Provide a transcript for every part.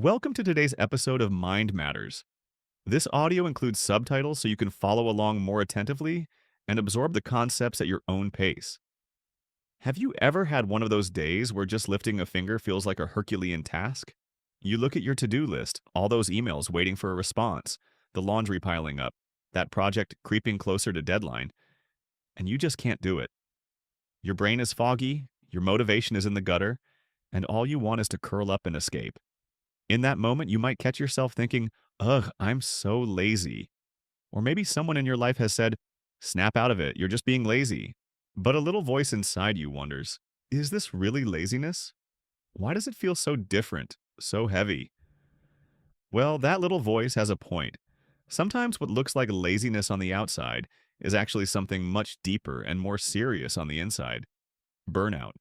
Welcome to today's episode of Mind Matters. This audio includes subtitles so you can follow along more attentively and absorb the concepts at your own pace. Have you ever had one of those days where just lifting a finger feels like a Herculean task? You look at your to-do list, all those emails waiting for a response, the laundry piling up, that project creeping closer to deadline, and you just can't do it. Your brain is foggy, your motivation is in the gutter, and all you want is to curl up and escape. In that moment, you might catch yourself thinking, ugh, I'm so lazy. Or maybe someone in your life has said, snap out of it, you're just being lazy. But a little voice inside you wonders, is this really laziness? Why does it feel so different, so heavy? Well, that little voice has a point. Sometimes what looks like laziness on the outside is actually something much deeper and more serious on the inside: burnout.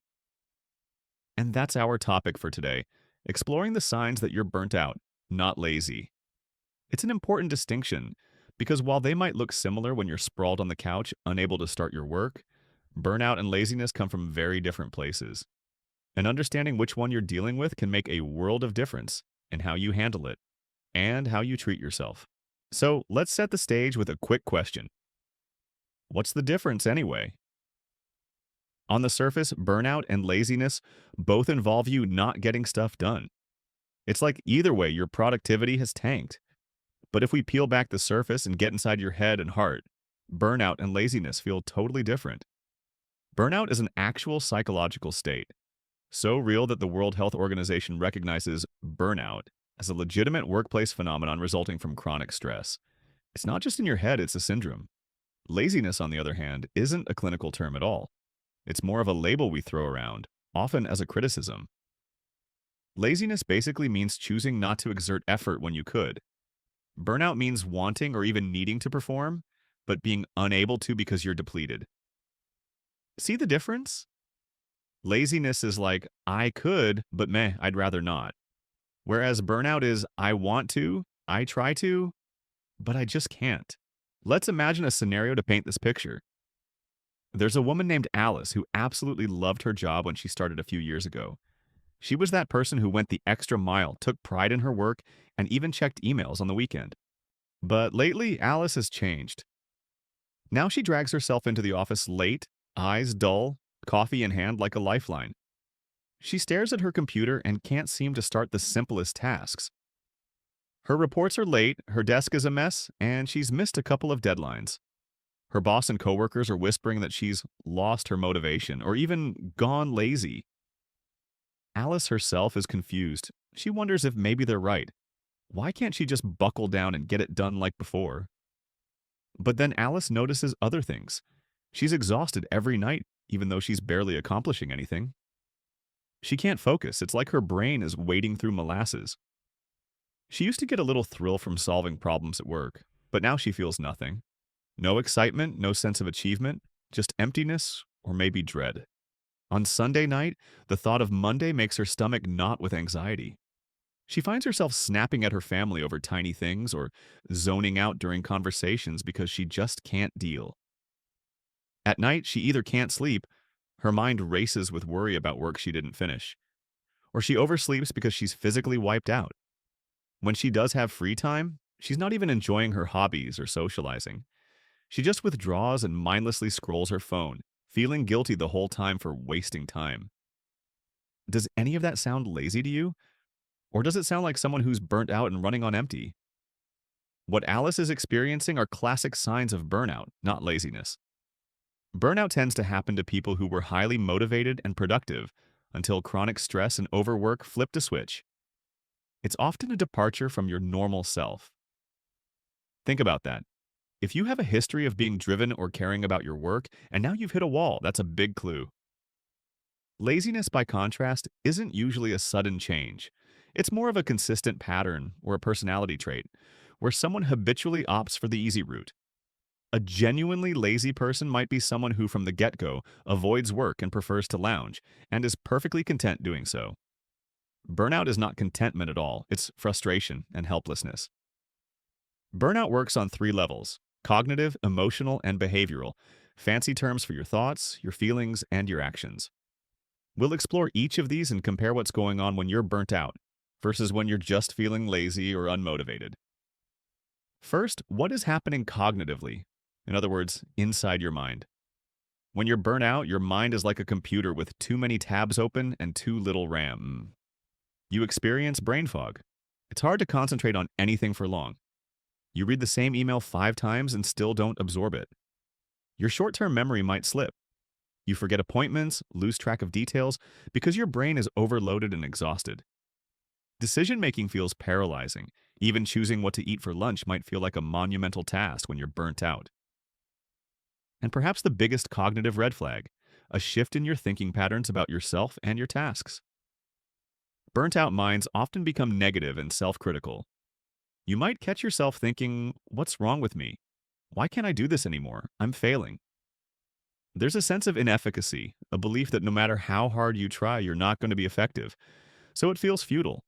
And that's our topic for today: exploring the signs that you're burnt out, not lazy. It's an important distinction because while they might look similar when you're sprawled on the couch, unable to start your work, burnout and laziness come from very different places. And understanding which one you're dealing with can make a world of difference in how you handle it and how you treat yourself. So let's set the stage with a quick question. What's the difference anyway? On the surface, burnout and laziness both involve you not getting stuff done. It's like either way, your productivity has tanked. But if we peel back the surface and get inside your head and heart, burnout and laziness feel totally different. Burnout is an actual psychological state, so real that the World Health Organization recognizes burnout as a legitimate workplace phenomenon resulting from chronic stress. It's not just in your head, it's a syndrome. Laziness, on the other hand, isn't a clinical term at all. It's more of a label we throw around, often as a criticism. Laziness basically means choosing not to exert effort when you could. Burnout means wanting or even needing to perform, but being unable to because you're depleted. See the difference? Laziness is like, I could, but meh, I'd rather not. Whereas burnout is, I want to, I try to, but I just can't. Let's imagine a scenario to paint this picture. There's a woman named Alice who absolutely loved her job when she started a few years ago. She was that person who went the extra mile, took pride in her work, and even checked emails on the weekend. But lately, Alice has changed. Now she drags herself into the office late, eyes dull, coffee in hand like a lifeline. She stares at her computer and can't seem to start the simplest tasks. Her reports are late, her desk is a mess, and she's missed a couple of deadlines. Her boss and coworkers are whispering that she's lost her motivation or even gone lazy. Alice herself is confused. She wonders if maybe they're right. Why can't she just buckle down and get it done like before? But then Alice notices other things. She's exhausted every night, even though she's barely accomplishing anything. She can't focus. It's like her brain is wading through molasses. She used to get a little thrill from solving problems at work, but now she feels nothing. No excitement, no sense of achievement, just emptiness or maybe dread. On Sunday night, the thought of Monday makes her stomach knot with anxiety. She finds herself snapping at her family over tiny things or zoning out during conversations because she just can't deal. At night, she either can't sleep, her mind races with worry about work she didn't finish, or she oversleeps because she's physically wiped out. When she does have free time, she's not even enjoying her hobbies or socializing. She just withdraws and mindlessly scrolls her phone, feeling guilty the whole time for wasting time. Does any of that sound lazy to you? Or does it sound like someone who's burnt out and running on empty? What Alice is experiencing are classic signs of burnout, not laziness. Burnout tends to happen to people who were highly motivated and productive until chronic stress and overwork flipped a switch. It's often a departure from your normal self. Think about that. If you have a history of being driven or caring about your work, and now you've hit a wall, that's a big clue. Laziness, by contrast, isn't usually a sudden change. It's more of a consistent pattern or a personality trait, where someone habitually opts for the easy route. A genuinely lazy person might be someone who, from the get-go, avoids work and prefers to lounge, and is perfectly content doing so. Burnout is not contentment at all, it's frustration and helplessness. Burnout works on three levels: cognitive, emotional, and behavioral, fancy terms for your thoughts, your feelings, and your actions. We'll explore each of these and compare what's going on when you're burnt out, versus when you're just feeling lazy or unmotivated. First, what is happening cognitively? In other words, inside your mind. When you're burnt out, your mind is like a computer with too many tabs open and too little RAM. You experience brain fog. It's hard to concentrate on anything for long. You read the same email 5 times and still don't absorb it. Your short term memory might slip. You forget appointments, lose track of details, because your brain is overloaded and exhausted. Decision making feels paralyzing. Even choosing what to eat for lunch might feel like a monumental task when you're burnt out. And perhaps the biggest cognitive red flag, a shift in your thinking patterns about yourself and your tasks. Burnt out minds often become negative and self critical. You might catch yourself thinking, "What's wrong with me? Why can't I do this anymore? I'm failing." There's a sense of inefficacy, a belief that no matter how hard you try, you're not going to be effective, so it feels futile.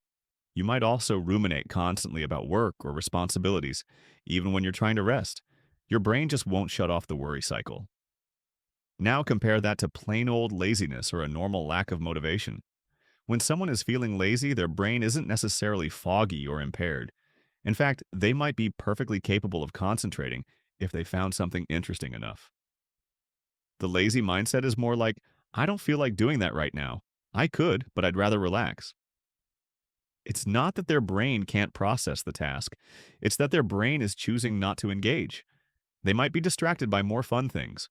You might also ruminate constantly about work or responsibilities, even when you're trying to rest. Your brain just won't shut off the worry cycle. Now compare that to plain old laziness or a normal lack of motivation. When someone is feeling lazy, their brain isn't necessarily foggy or impaired. In fact, they might be perfectly capable of concentrating if they found something interesting enough. The lazy mindset is more like, "I don't feel like doing that right now. I could, but I'd rather relax." It's not that their brain can't process the task, it's that their brain is choosing not to engage. They might be distracted by more fun things.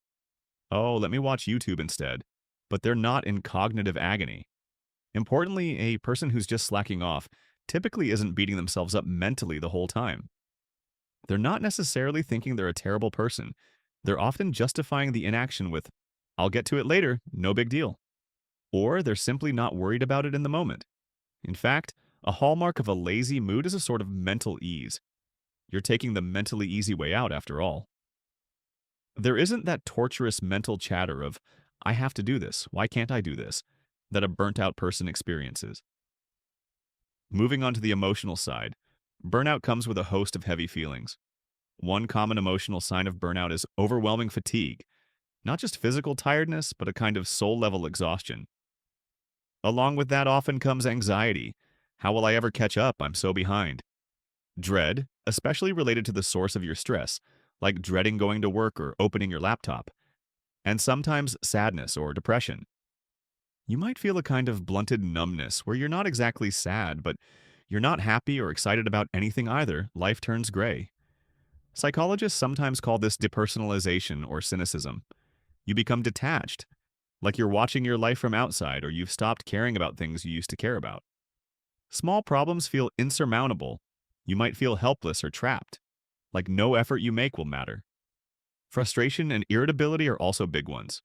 "Oh, let me watch YouTube instead." But they're not in cognitive agony. Importantly, a person who's just slacking off typically isn't beating themselves up mentally the whole time. They're not necessarily thinking they're a terrible person. They're often justifying the inaction with, "I'll get to it later, no big deal." Or they're simply not worried about it in the moment. In fact, a hallmark of a lazy mood is a sort of mental ease. You're taking the mentally easy way out after all. There isn't that torturous mental chatter of, "I have to do this, why can't I do this?" that a burnt out person experiences. Moving on to the emotional side, burnout comes with a host of heavy feelings. One common emotional sign of burnout is overwhelming fatigue, not just physical tiredness, but a kind of soul level exhaustion. Along with that often comes anxiety. How will I ever catch up? I'm so behind. Dread, especially related to the source of your stress, like dreading going to work or opening your laptop. And sometimes sadness or depression. You might feel a kind of blunted numbness where you're not exactly sad, but you're not happy or excited about anything either. Life turns gray. Psychologists sometimes call this depersonalization or cynicism. You become detached, like you're watching your life from outside or you've stopped caring about things you used to care about. Small problems feel insurmountable. You might feel helpless or trapped, like no effort you make will matter. Frustration and irritability are also big ones.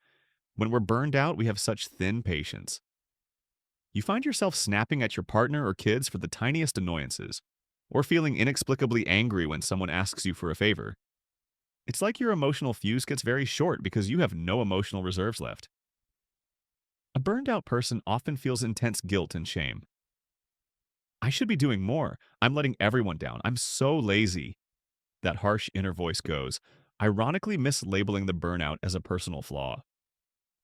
When we're burned out, we have such thin patience. You find yourself snapping at your partner or kids for the tiniest annoyances, or feeling inexplicably angry when someone asks you for a favor. It's like your emotional fuse gets very short because you have no emotional reserves left. A burned out person often feels intense guilt and shame. "I should be doing more. I'm letting everyone down. I'm so lazy." That harsh inner voice goes, ironically mislabeling the burnout as a personal flaw.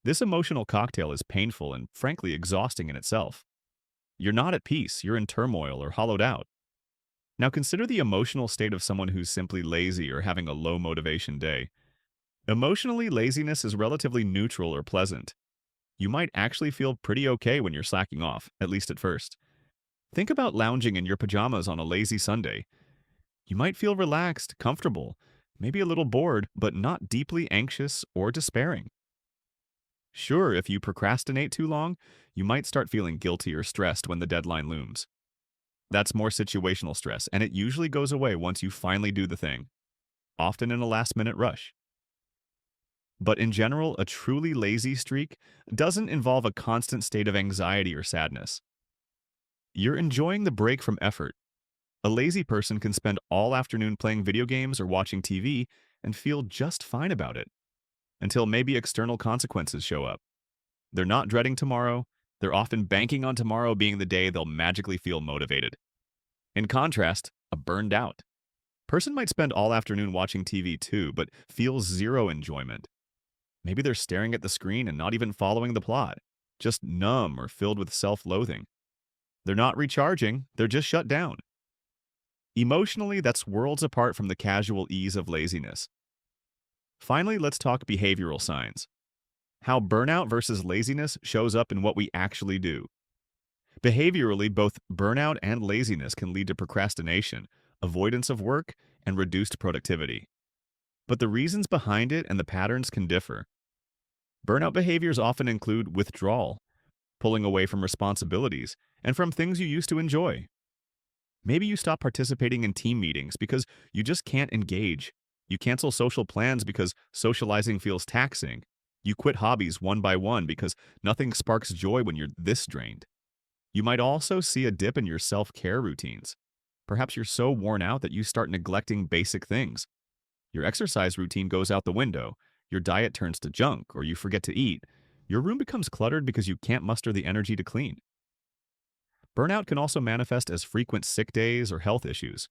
This emotional cocktail is painful and frankly exhausting in itself. You're not at peace, you're in turmoil or hollowed out. Now consider the emotional state of someone who's simply lazy or having a low motivation day. Emotionally, laziness is relatively neutral or pleasant. You might actually feel pretty okay when you're slacking off, at least at first. Think about lounging in your pajamas on a lazy Sunday. You might feel relaxed, comfortable, maybe a little bored, but not deeply anxious or despairing. Sure, if you procrastinate too long, you might start feeling guilty or stressed when the deadline looms. That's more situational stress, and it usually goes away once you finally do the thing, often in a last-minute rush. But in general, a truly lazy streak doesn't involve a constant state of anxiety or sadness. You're enjoying the break from effort. A lazy person can spend all afternoon playing video games or watching TV and feel just fine about it, until maybe external consequences show up. They're not dreading tomorrow, they're often banking on tomorrow being the day they'll magically feel motivated. In contrast, a burned out person might spend all afternoon watching TV too, but feels zero enjoyment. Maybe they're staring at the screen and not even following the plot, just numb or filled with self loathing. They're not recharging, they're just shut down. Emotionally, that's worlds apart from the casual ease of laziness. Finally, let's talk behavioral signs. How burnout versus laziness shows up in what we actually do. Behaviorally, both burnout and laziness can lead to procrastination, avoidance of work, and reduced productivity. But the reasons behind it and the patterns can differ. Burnout behaviors often include withdrawal, pulling away from responsibilities, and from things you used to enjoy. Maybe you stop participating in team meetings because you just can't engage. You cancel social plans because socializing feels taxing. You quit hobbies one by one because nothing sparks joy when you're this drained. You might also see a dip in your self-care routines. Perhaps you're so worn out that you start neglecting basic things. Your exercise routine goes out the window, your diet turns to junk, or you forget to eat. Your room becomes cluttered because you can't muster the energy to clean. Burnout can also manifest as frequent sick days or health issues.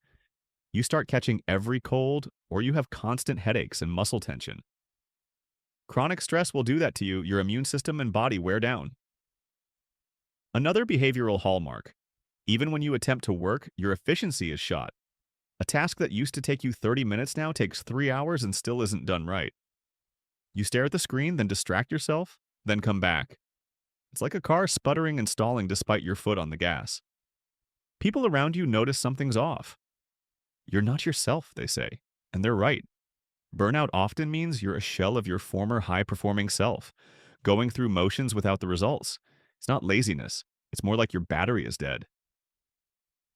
You start catching every cold, or you have constant headaches and muscle tension. Chronic stress will do that to you, your immune system and body wear down. Another behavioral hallmark. Even when you attempt to work, your efficiency is shot. A task that used to take you 30 minutes now takes 3 hours and still isn't done right. You stare at the screen, then distract yourself, then come back. It's like a car sputtering and stalling despite your foot on the gas. People around you notice something's off. You're not yourself, they say, and they're right. Burnout often means you're a shell of your former high-performing self, going through motions without the results. It's not laziness. It's more like your battery is dead.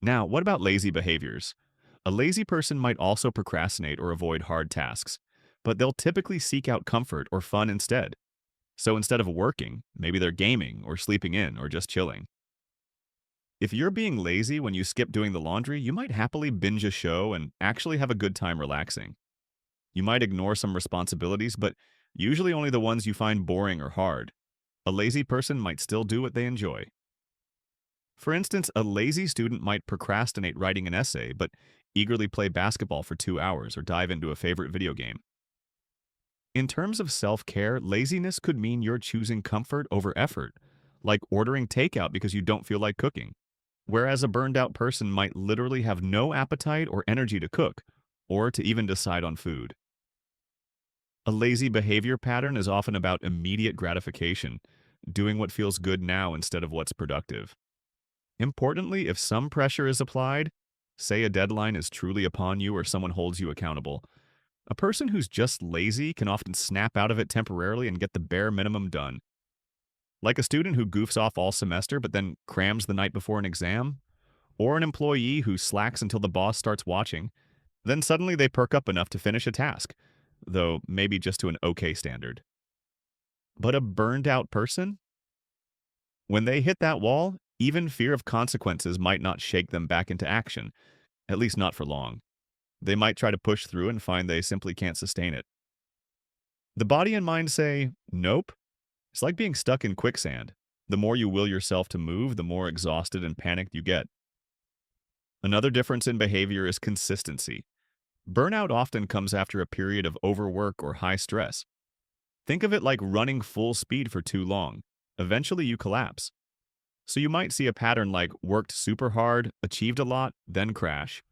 Now, what about lazy behaviors? A lazy person might also procrastinate or avoid hard tasks, but they'll typically seek out comfort or fun instead. So instead of working, maybe they're gaming or sleeping in or just chilling. If you're being lazy when you skip doing the laundry, you might happily binge a show and actually have a good time relaxing. You might ignore some responsibilities, but usually only the ones you find boring or hard. A lazy person might still do what they enjoy. For instance, a lazy student might procrastinate writing an essay, but eagerly play basketball for 2 hours or dive into a favorite video game. In terms of self-care, laziness could mean you're choosing comfort over effort, like ordering takeout because you don't feel like cooking. Whereas a burned-out person might literally have no appetite or energy to cook, or to even decide on food. A lazy behavior pattern is often about immediate gratification, doing what feels good now instead of what's productive. Importantly, if some pressure is applied, say a deadline is truly upon you or someone holds you accountable, a person who's just lazy can often snap out of it temporarily and get the bare minimum done. Like a student who goofs off all semester but then crams the night before an exam, or an employee who slacks until the boss starts watching, then suddenly they perk up enough to finish a task, though maybe just to an okay standard. But a burned out person? When they hit that wall, even fear of consequences might not shake them back into action, at least not for long. They might try to push through and find they simply can't sustain it. The body and mind say, nope. It's like being stuck in quicksand. The more you will yourself to move, the more exhausted and panicked you get. Another difference in behavior is consistency. Burnout often comes after a period of overwork or high stress. Think of it like running full speed for too long. Eventually you collapse. So you might see a pattern like worked super hard, achieved a lot, then crash.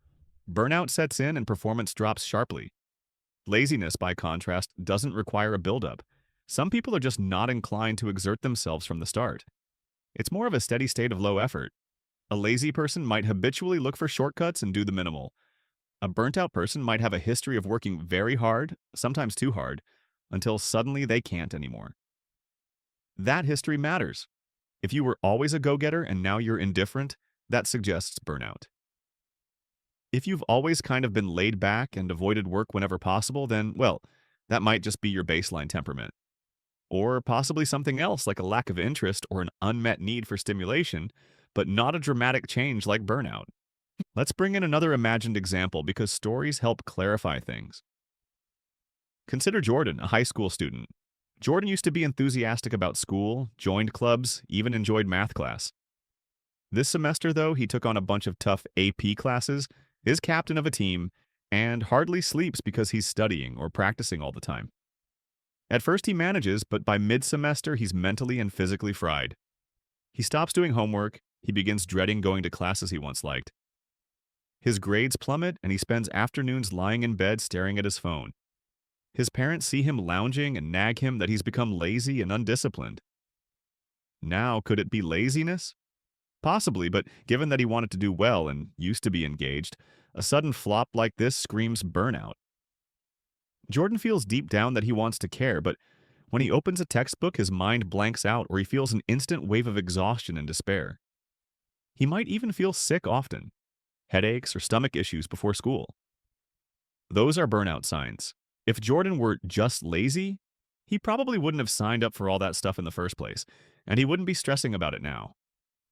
Burnout sets in and performance drops sharply. Laziness, by contrast, doesn't require a buildup. Some people are just not inclined to exert themselves from the start. It's more of a steady state of low effort. A lazy person might habitually look for shortcuts and do the minimal. A burnt-out person might have a history of working very hard, sometimes too hard, until suddenly they can't anymore. That history matters. If you were always a go-getter and now you're indifferent, that suggests burnout. If you've always kind of been laid back and avoided work whenever possible, then, well, that might just be your baseline temperament. Or possibly something else like a lack of interest or an unmet need for stimulation, but not a dramatic change like burnout. Let's bring in another imagined example because stories help clarify things. Consider Jordan, a high school student. Jordan used to be enthusiastic about school, joined clubs, even enjoyed math class. This semester, though, he took on a bunch of tough AP classes, is captain of a team, and hardly sleeps because he's studying or practicing all the time. At first he manages, but by mid-semester he's mentally and physically fried. He stops doing homework, He begins dreading going to classes he once liked. His grades plummet, and he spends afternoons lying in bed staring at his phone. His parents see him lounging and nag him that he's become lazy and undisciplined. Now, could it be laziness? Possibly, but given that he wanted to do well and used to be engaged, a sudden flop like this screams burnout. Jordan feels deep down that he wants to care, but when he opens a textbook, his mind blanks out or he feels an instant wave of exhaustion and despair. He might even feel sick often, headaches or stomach issues before school. Those are burnout signs. If Jordan were just lazy, he probably wouldn't have signed up for all that stuff in the first place, and he wouldn't be stressing about it now.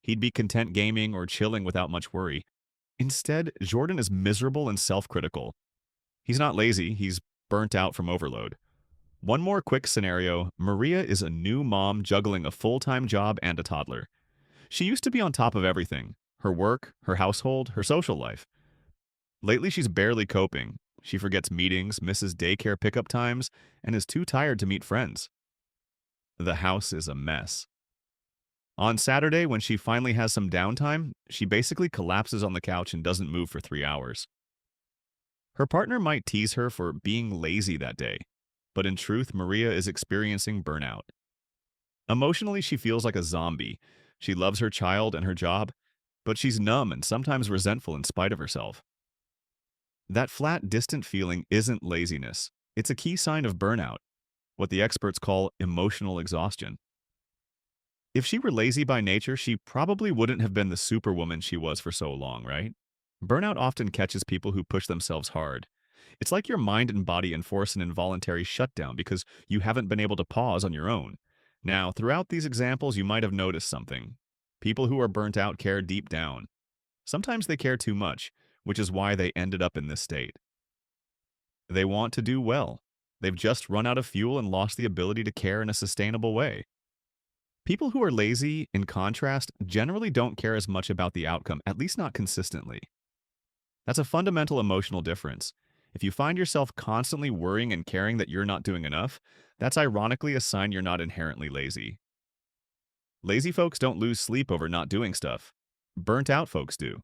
He'd be content gaming or chilling without much worry. Instead, Jordan is miserable and self-critical. He's not lazy, he's burnt out from overload. One more quick scenario: Maria is a new mom juggling a full-time job and a toddler. She used to be on top of everything: her work, her household, her social life. Lately, she's barely coping. She forgets meetings, misses daycare pickup times, and is too tired to meet friends. The house is a mess. On Saturday, when she finally has some downtime, she basically collapses on the couch and doesn't move for 3 hours. Her partner might tease her for being lazy that day, but in truth, Maria is experiencing burnout. Emotionally, she feels like a zombie. She loves her child and her job, but she's numb and sometimes resentful in spite of herself. That flat, distant feeling isn't laziness. It's a key sign of burnout, what the experts call emotional exhaustion. If she were lazy by nature, she probably wouldn't have been the superwoman she was for so long, right? Burnout often catches people who push themselves hard. It's like your mind and body enforce an involuntary shutdown because you haven't been able to pause on your own. Now, throughout these examples, you might have noticed something. People who are burnt out care deep down. Sometimes they care too much, which is why they ended up in this state. They want to do well. They've just run out of fuel and lost the ability to care in a sustainable way. People who are lazy, in contrast, generally don't care as much about the outcome, at least not consistently. That's a fundamental emotional difference. If you find yourself constantly worrying and caring that you're not doing enough, that's ironically a sign you're not inherently lazy. Lazy folks don't lose sleep over not doing stuff. Burnt out folks do.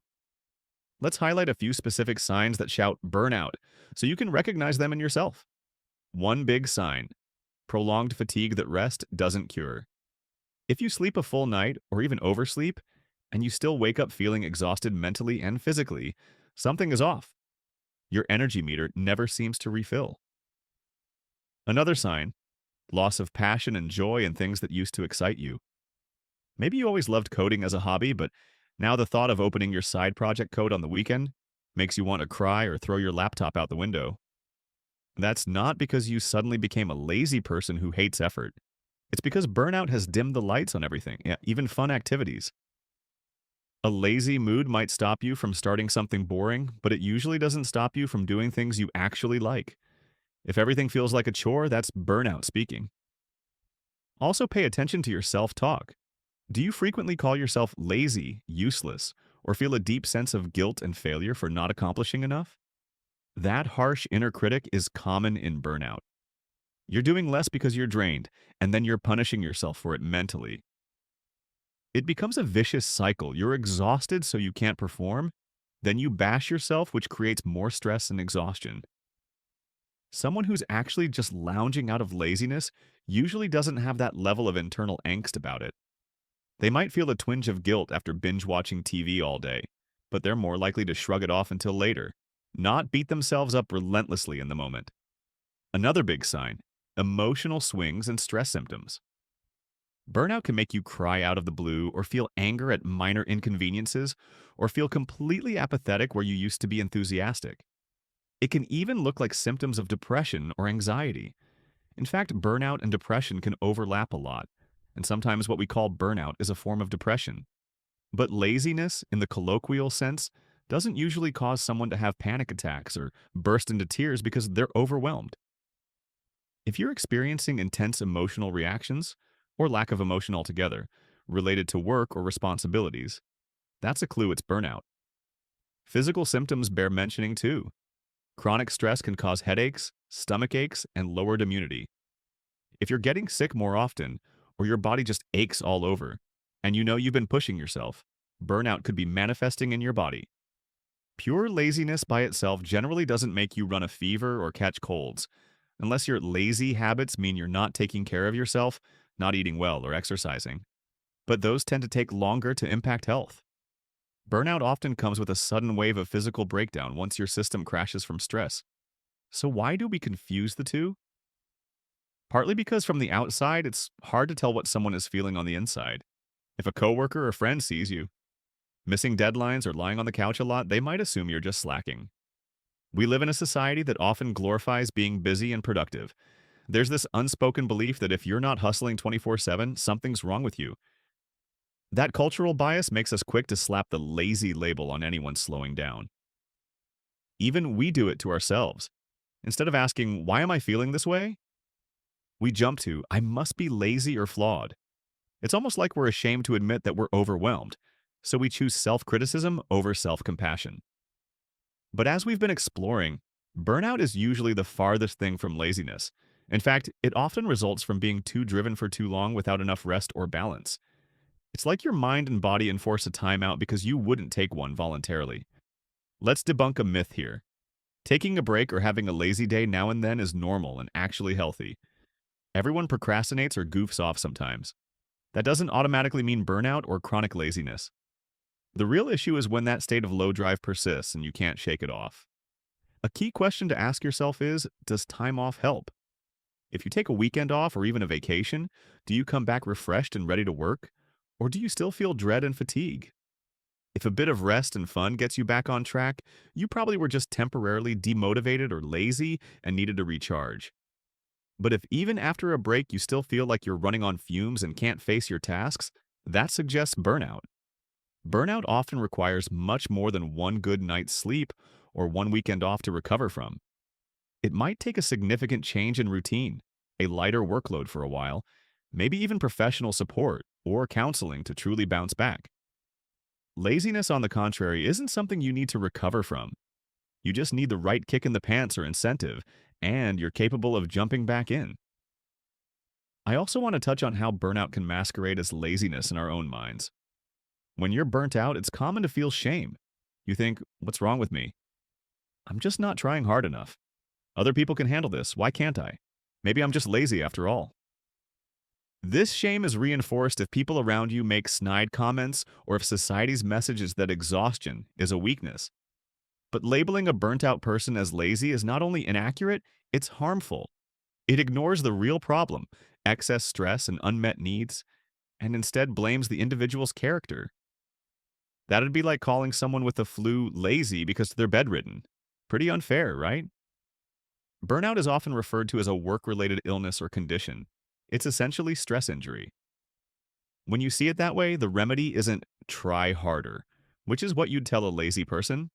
Let's highlight a few specific signs that shout burnout so you can recognize them in yourself. One big sign: prolonged fatigue that rest doesn't cure. If you sleep a full night or even oversleep, and you still wake up feeling exhausted mentally and physically, something is off. Your energy meter never seems to refill. Another sign: loss of passion and joy in things that used to excite you. Maybe you always loved coding as a hobby, but now the thought of opening your side project code on the weekend makes you want to cry or throw your laptop out the window. That's not because you suddenly became a lazy person who hates effort. It's because burnout has dimmed the lights on everything, yeah, even fun activities. A lazy mood might stop you from starting something boring, but it usually doesn't stop you from doing things you actually like. If everything feels like a chore, that's burnout speaking. Also, pay attention to your self-talk. Do you frequently call yourself lazy, useless, or feel a deep sense of guilt and failure for not accomplishing enough? That harsh inner critic is common in burnout. You're doing less because you're drained, and then you're punishing yourself for it mentally. It becomes a vicious cycle. You're exhausted so you can't perform, then you bash yourself, which creates more stress and exhaustion. Someone who's actually just lounging out of laziness usually doesn't have that level of internal angst about it. They might feel a twinge of guilt after binge-watching TV all day, but they're more likely to shrug it off until later, not beat themselves up relentlessly in the moment. Another big sign: emotional swings and stress symptoms. Burnout can make you cry out of the blue or feel anger at minor inconveniences or feel completely apathetic where you used to be enthusiastic. It can even look like symptoms of depression or anxiety. In fact, burnout and depression can overlap a lot, and sometimes what we call burnout is a form of depression. But laziness, in the colloquial sense, doesn't usually cause someone to have panic attacks or burst into tears because they're overwhelmed. If you're experiencing intense emotional reactions, or lack of emotion altogether, related to work or responsibilities, that's a clue it's burnout. Physical symptoms bear mentioning too. Chronic stress can cause headaches, stomach aches, and lowered immunity. If you're getting sick more often, or your body just aches all over, and you know you've been pushing yourself, burnout could be manifesting in your body. Pure laziness by itself generally doesn't make you run a fever or catch colds, unless your lazy habits mean you're not taking care of yourself, not eating well, or exercising. But those tend to take longer to impact health. Burnout often comes with a sudden wave of physical breakdown once your system crashes from stress. So, why do we confuse the two? Partly because from the outside, it's hard to tell what someone is feeling on the inside. If a coworker or friend sees you missing deadlines or lying on the couch a lot, they might assume you're just slacking. We live in a society that often glorifies being busy and productive. There's this unspoken belief that if you're not hustling 24/7, something's wrong with you. That cultural bias makes us quick to slap the lazy label on anyone slowing down. Even we do it to ourselves. Instead of asking, why am I feeling this way? We jump to, I must be lazy or flawed. It's almost like we're ashamed to admit that we're overwhelmed, so we choose self-criticism over self-compassion. But as we've been exploring, burnout is usually the farthest thing from laziness. In fact, it often results from being too driven for too long without enough rest or balance. It's like your mind and body enforce a timeout because you wouldn't take one voluntarily. Let's debunk a myth here. Taking a break or having a lazy day now and then is normal and actually healthy. Everyone procrastinates or goofs off sometimes. That doesn't automatically mean burnout or chronic laziness. The real issue is when that state of low drive persists and you can't shake it off. A key question to ask yourself is, does time off help? If you take a weekend off or even a vacation, do you come back refreshed and ready to work? Or do you still feel dread and fatigue? If a bit of rest and fun gets you back on track, you probably were just temporarily demotivated or lazy and needed to recharge. But if even after a break you still feel like you're running on fumes and can't face your tasks, that suggests burnout. Burnout often requires much more than one good night's sleep or one weekend off to recover from. It might take a significant change in routine, a lighter workload for a while, maybe even professional support or counseling to truly bounce back. Laziness, on the contrary, isn't something you need to recover from. You just need the right kick in the pants or incentive, and you're capable of jumping back in. I also want to touch on how burnout can masquerade as laziness in our own minds. When you're burnt out, it's common to feel shame. You think, what's wrong with me? I'm just not trying hard enough. Other people can handle this. Why can't I? Maybe I'm just lazy after all. This shame is reinforced if people around you make snide comments or if society's message is that exhaustion is a weakness. But labeling a burnt out person as lazy is not only inaccurate, it's harmful. It ignores the real problem, excess stress and unmet needs, and instead blames the individual's character. That'd be like calling someone with the flu lazy because they're bedridden. Pretty unfair, right? Burnout is often referred to as a work-related illness or condition. It's essentially stress injury. When you see it that way, the remedy isn't try harder, which is what you'd tell a lazy person.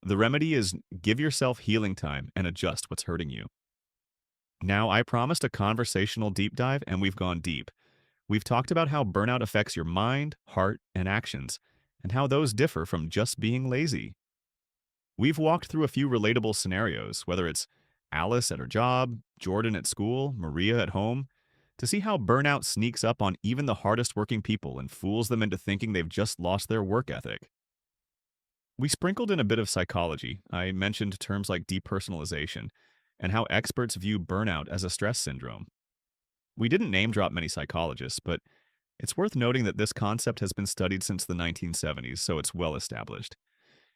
The remedy is give yourself healing time and adjust what's hurting you. Now, I promised a conversational deep dive, and we've gone deep. We've talked about how burnout affects your mind, heart, and actions, and how those differ from just being lazy. We've walked through a few relatable scenarios, whether it's Alice at her job, Jordan at school, Maria at home, to see how burnout sneaks up on even the hardest working people and fools them into thinking they've just lost their work ethic. We sprinkled in a bit of psychology. I mentioned terms like depersonalization and how experts view burnout as a stress syndrome. We didn't name drop many psychologists, but it's worth noting that this concept has been studied since the 1970s, so it's well established.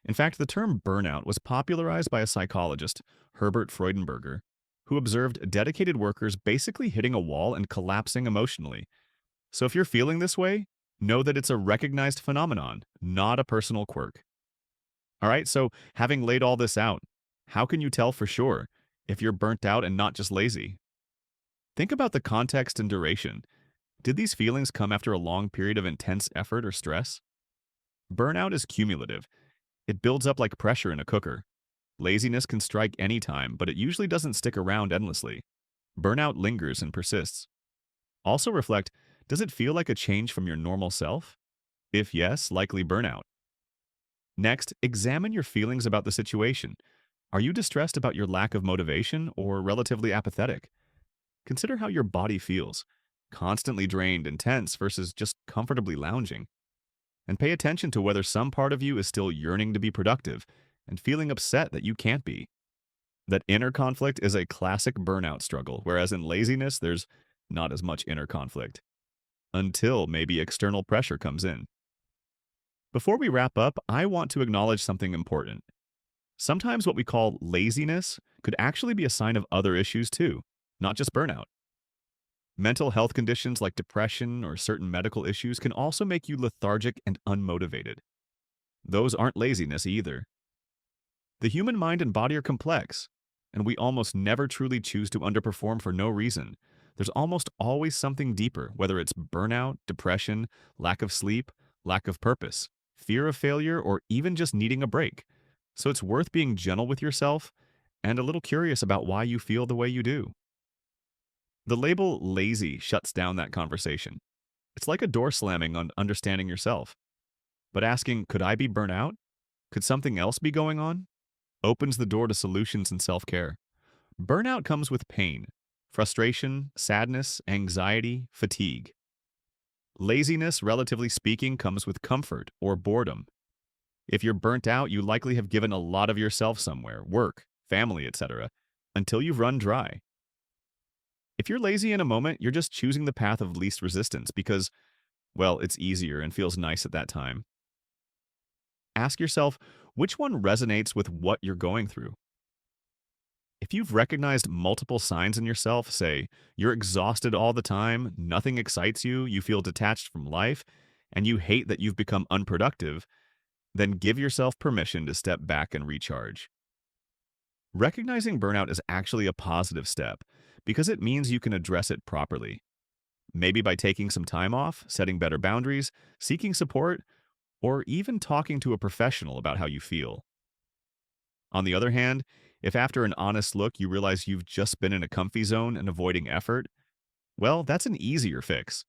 In fact, the term burnout was popularized by a psychologist, Herbert Freudenberger, who observed dedicated workers basically hitting a wall and collapsing emotionally. So if you're feeling this way, know that it's a recognized phenomenon, not a personal quirk. All right, so having laid all this out, how can you tell for sure if you're burnt out and not just lazy? Think about the context and duration. Did these feelings come after a long period of intense effort or stress? Burnout is cumulative. It builds up like pressure in a cooker. Laziness can strike any time, but it usually doesn't stick around endlessly. Burnout lingers and persists. Also reflect, does it feel like a change from your normal self? If yes, likely burnout. Next, examine your feelings about the situation. Are you distressed about your lack of motivation or relatively apathetic? Consider how your body feels. Constantly drained and tense versus just comfortably lounging. And pay attention to whether some part of you is still yearning to be productive and feeling upset that you can't be. That inner conflict is a classic burnout struggle, whereas in laziness, there's not as much inner conflict until maybe external pressure comes in. Before we wrap up, I want to acknowledge something important. Sometimes what we call laziness could actually be a sign of other issues too, not just burnout. Mental health conditions like depression or certain medical issues can also make you lethargic and unmotivated. Those aren't laziness either. The human mind and body are complex, and we almost never truly choose to underperform for no reason. There's almost always something deeper, whether it's burnout, depression, lack of sleep, lack of purpose, fear of failure, or even just needing a break. So it's worth being gentle with yourself and a little curious about why you feel the way you do. The label lazy shuts down that conversation. It's like a door slamming on understanding yourself. But asking, could I be burnt out? Could something else be going on? Opens the door to solutions and self-care. Burnout comes with pain, frustration, sadness, anxiety, fatigue. Laziness, relatively speaking, comes with comfort or boredom. If you're burnt out, you likely have given a lot of yourself somewhere, work, family, etc., until you've run dry. If you're lazy in a moment, you're just choosing the path of least resistance because, well, it's easier and feels nice at that time. Ask yourself, which one resonates with what you're going through? If you've recognized multiple signs in yourself, say, you're exhausted all the time, nothing excites you, you feel detached from life, and you hate that you've become unproductive, then give yourself permission to step back and recharge. Recognizing burnout is actually a positive step because it means you can address it properly. Maybe by taking some time off, setting better boundaries, seeking support, or even talking to a professional about how you feel. On the other hand, if after an honest look you realize you've just been in a comfy zone and avoiding effort, well, that's an easier fix.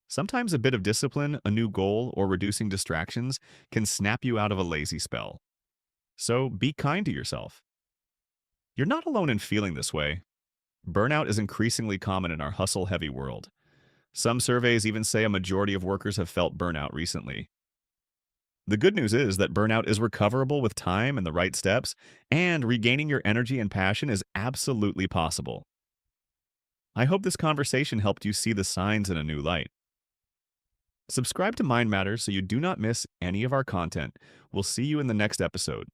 Sometimes a bit of discipline, a new goal, or reducing distractions can snap you out of a lazy spell. So be kind to yourself. You're not alone in feeling this way. Burnout is increasingly common in our hustle-heavy world. Some surveys even say a majority of workers have felt burnout recently. The good news is that burnout is recoverable with time and the right steps, and regaining your energy and passion is absolutely possible. I hope this conversation helped you see the signs in a new light. Subscribe to Mind Matters so you do not miss any of our content. We'll see you in the next episode.